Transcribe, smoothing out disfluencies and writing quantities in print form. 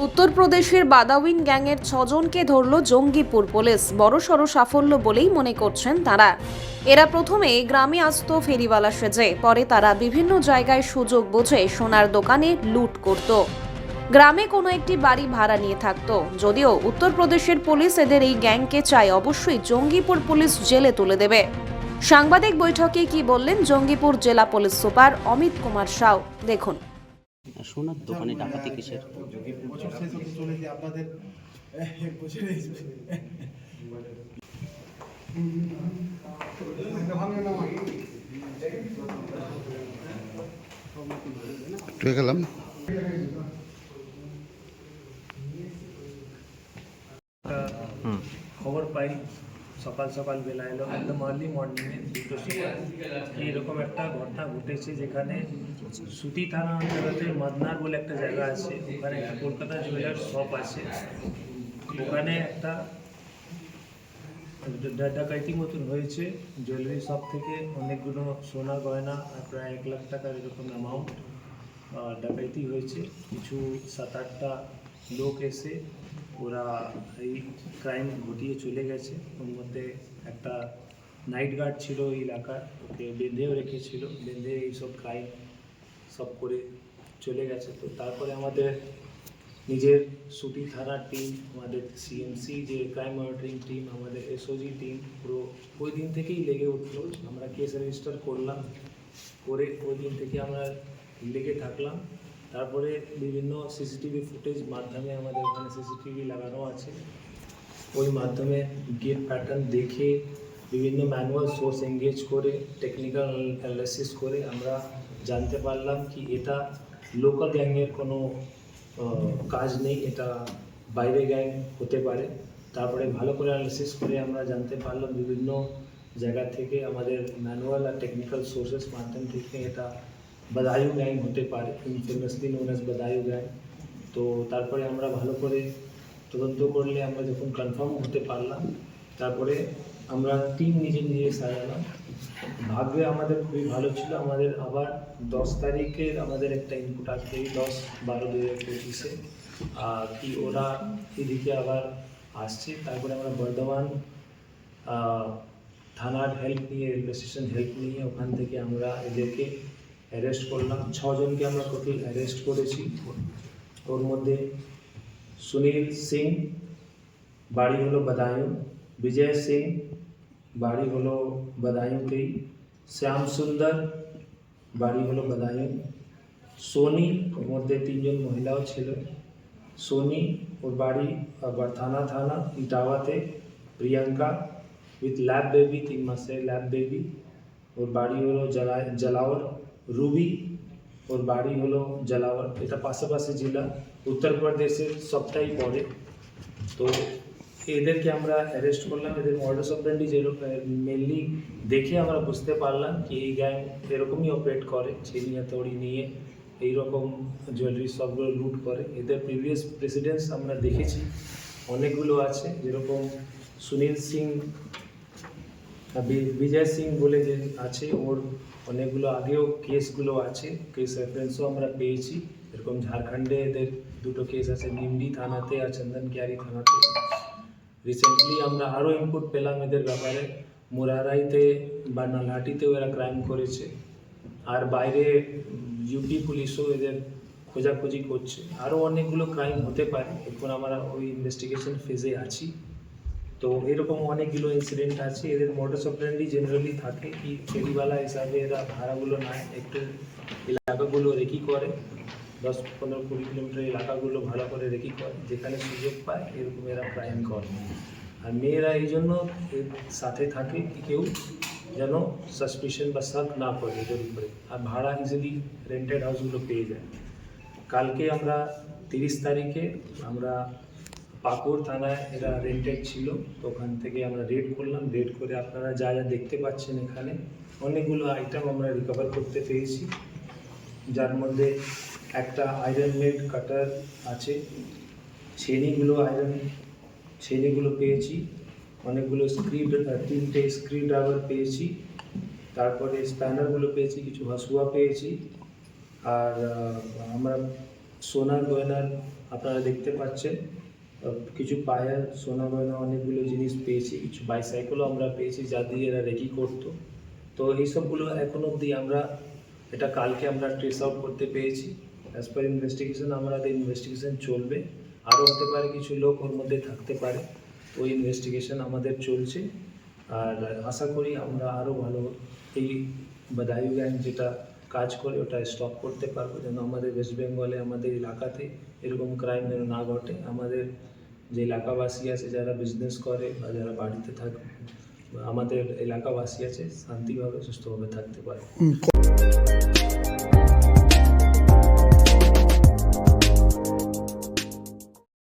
উত্তরপ্রদেশের বাদাউইন গ্যাংয়ের 6 জনকে ধরল জঙ্গিপুর পুলিশ। বড়সড় সাফল্য বলেই মনে করছেন তারা। এরা প্রথমে গ্রামে আসত ফেরিওয়ালা সেজে, পরে তারা বিভিন্ন জায়গায় সুযোগ বুঝে সোনার দোকানে লুট করত। গ্রামে কোনো একটি বাড়ি ভাড়া নিয়ে থাকত। যদিও উত্তরপ্রদেশের পুলিশ এদের এই গ্যাংকে চায় অবশ্যই জঙ্গিপুর পুলিশ জেলে তুলে দেবে। সাংবাদিক বৈঠকে কি বললেন জঙ্গিপুর জেলা পুলিশ সুপার অমিত কুমার সাউ, দেখুন। সোনার দোকানে ডাকাতি কিসের? বছর শেষ হতে চলেছে আপনাদের এক বছরে গেলাম। খবর পাই সকাল সকাল বেলা এলো, একদম আর্লি মর্নিংয়ে দুটো সময় এইরকম একটা ঘটনা ঘটেছে, যেখানে সুতি থানা অঞ্চলের মদনার বলে একটা জায়গা আছে, ওখানে একটা কলকাতা জুয়েলার্স শপ আছে। ওখানে একটা ডাকাইতি মতন হয়েছে। জুয়েলারি শপ থেকে অনেকগুলো সোনা গয়না আর প্রায় 1 লাখ টাকার এরকম অ্যামাউন্ট ডাকাইতি হয়েছে। কিছু 7-8টা লোক এসে ওরা এই ক্রাইম ঘটিয়ে চলে গেছে। ওর মধ্যে একটা নাইট গার্ড ছিল এই এলাকার, ওকে বেঁধেও রেখেছিল, বেঁধে এইসব ক্রাইম সব করে চলে গেছে। তো তারপরে আমাদের নিজের সুটি থানার টিম, আমাদের সিএমসি যে ক্রাইম মনিটরিং টিম, আমাদের এসওজি টিম পুরো ওই দিন থেকেই লেগে উঠলো। আমরা কেস রেজিস্টার করলাম, করে ওই দিন থেকে আমরা লেগে থাকলাম। তারপরে বিভিন্ন সিসিটিভি ফুটেজ মাধ্যমে, আমাদের ওখানে সিসিটিভি লাগানো আছে, ওই মাধ্যমে গেট প্যাটার্ন দেখে বিভিন্ন ম্যানুয়াল সোর্স এঙ্গেজ করে টেকনিক্যাল অ্যানালাইসিস করে আমরা জানতে পারলাম কি এটা লোকাল গ্যাংয়ের কোনো কাজ নেই, এটা বাইরে গ্যাং হতে পারে। তারপরে ভালো করে অ্যানালাইসিস করে আমরা জানতে পারলাম বিভিন্ন জায়গা থেকে আমাদের ম্যানুয়াল আর টেকনিক্যাল সোর্সেস মাধ্যম থেকে এটা বদায়ু গ্যাং হতে পারে, ইনফেমাসলি নোন অ্যাজ বদায়ু গ্যাং। তো তারপরে আমরা ভালো করে তদন্ত করলে আমরা যখন কনফার্ম হতে পারলাম, তারপরে আমরা টিম নিজে নিজে সাজালাম। ভাগ্যে আমাদের খুবই ভালো ছিল, আমাদের আবার 10 তারিখের আমাদের একটা ইনপুট আসবে 10-12-2025-এ কি ওরা এদিকে আবার আসছে। তারপরে আমরা বর্ধমান থানার হেল্প নিয়ে, রেলওয়ে স্টেশন হেল্প নিয়ে ওখান থেকে আমরা এদেরকে অ্যারেস্ট করলাম। 6 জনকে আমরা টোটাল অ্যারেস্ট করেছি। ওর মধ্যে সুনীল সিং, বাড়ি হলো বদায়ু; বিজয় সিং, বাড়ি হলো বদায়ুতেই; শ্যাম সুন্দর, বাড়ি হলো বদায়ু; সোনি, ওর মধ্যে 3 জন মহিলাও ছিল। সোনি, ওর বাড়ি থানা ইটাওয়াতে; প্রিয়াঙ্কা উইথ ল্যাব বেবি, 3 মাসের ল্যাব বেবি, ওর বাড়ি হলো জলাওর; রুবি, ওর বাড়ি হলো জলাওর। এটা পাশাপাশি জেলা, উত্তরপ্রদেশের সবটাই পড়ে। তো এদেরকে আমরা অ্যারেস্ট করলাম। এদের মডাস অপারেন্ডি যেরকম মেনলি দেখে আমরা বুঝতে পারলাম কি এই গ্যাং এরকমই অপারেট করে, ছিনি হাতুড়ি নিয়ে এইরকম জুয়েলারি সবগুলো লুট করে। এদের প্রিভিয়াস প্রেসিডেন্টস আমরা দেখেছি অনেকগুলো আছে, যেরকম সুনীল সিং, বিজয় সিং বলে যে আছে, ওর অনেকগুলো আগেও কেসগুলো আছে, কেস রেফারেন্সও আমরা পেয়েছি। এরকম ঝাড়খণ্ডে এদের 2টো কেস আছে, নিমডি থানাতে আর চন্দনকিয়ারি থানাতে। রিসেন্টলি আমরা আরও ইনপুট পেলাম এদের ব্যাপারে, মুরারাইতে বা নালাটিতেও এরা ক্রাইম করেছে। আর বাইরে ইউপি পুলিশও এদের খোঁজাখুঁজি করছে। আরও অনেকগুলো ক্রাইম হতে পারে, এখন আমরা ওই ইনভেস্টিগেশন ফেজে আছি। তো এরকম অনেকগুলো ইনসিডেন্ট আছে। এদের মডাস অপারেন্ডি জেনারেলি থাকে কি ফেরিওয়ালা হিসাবে এরা ভাড়াগুলো নেয়, একটু এলাকাগুলো রেকি করে, 10-15-20 কিলোমিটার এলাকাগুলো ভালো করে রেকি করে, যেখানে সুযোগ পায় এরকম এরা ক্রাইম করে। আর মেয়েরা এই জন্য এর সাথে থাকে কি কেউ যেন সাসপিশন বা শক না করে এদের উপরে, আর ভাড়া ইজিলি রেন্টেড হাউসগুলো পেয়ে যায়। কালকে আমরা 30 তারিখে আমরা পাকুড় থানায় এরা রেন্টেড ছিল, তো ওখান থেকে আমরা রেড করলাম। রেড করে আপনারা যা যা দেখতে পাচ্ছেন এখানে অনেকগুলো আইটেম আমরা রিকভার করতে পেরেছি, যার মধ্যে একটা আয়রন মেড কাটার আছে, ছেনিগুলো পেয়েছি, অনেকগুলো 3টে স্ক্রিউ ড্রাইভার পেয়েছি, তারপরে স্প্যানারগুলো পেয়েছি, কিছু হাসুয়া পেয়েছি। আর আমরা সোনার গয়নার আপনারা দেখতে পাচ্ছেন কিছু পায়ের সোনা গয়না অনেকগুলো জিনিস পেয়েছি, কিছু বাইসাইকেলও আমরা পেয়েছি যা দিয়ে এরা রেকি করতো। তো এইসবগুলো এখন অবধি আমরা এটা কালকে আমরা ট্রেস আউট করতে পেরেছি। অ্যাজ পার ইনভেস্টিগেশন আমাদের ইনভেস্টিগেশন চলবে, আরও হতে পারে কিছু লোক ওর মধ্যে থাকতে পারে, ওই ইনভেস্টিগেশন আমাদের চলছে। আর আশা করি আমরা আরও ভালো এই বাদায়ু গ্যাং যেটা কাজ করে ওটা স্টপ করতে পারবো, যেন আমাদের ওয়েস্ট বেঙ্গলে আমাদের এলাকাতে এরকম ক্রাইম যেন না ঘটে। আমাদের যে এলাকাবাসী আছে যারা বিজনেস করে বা যারা বাড়িতে থাকে, আমাদের এলাকাবাসী আছে শান্তিভাবে সুস্থভাবে থাকতে পারে।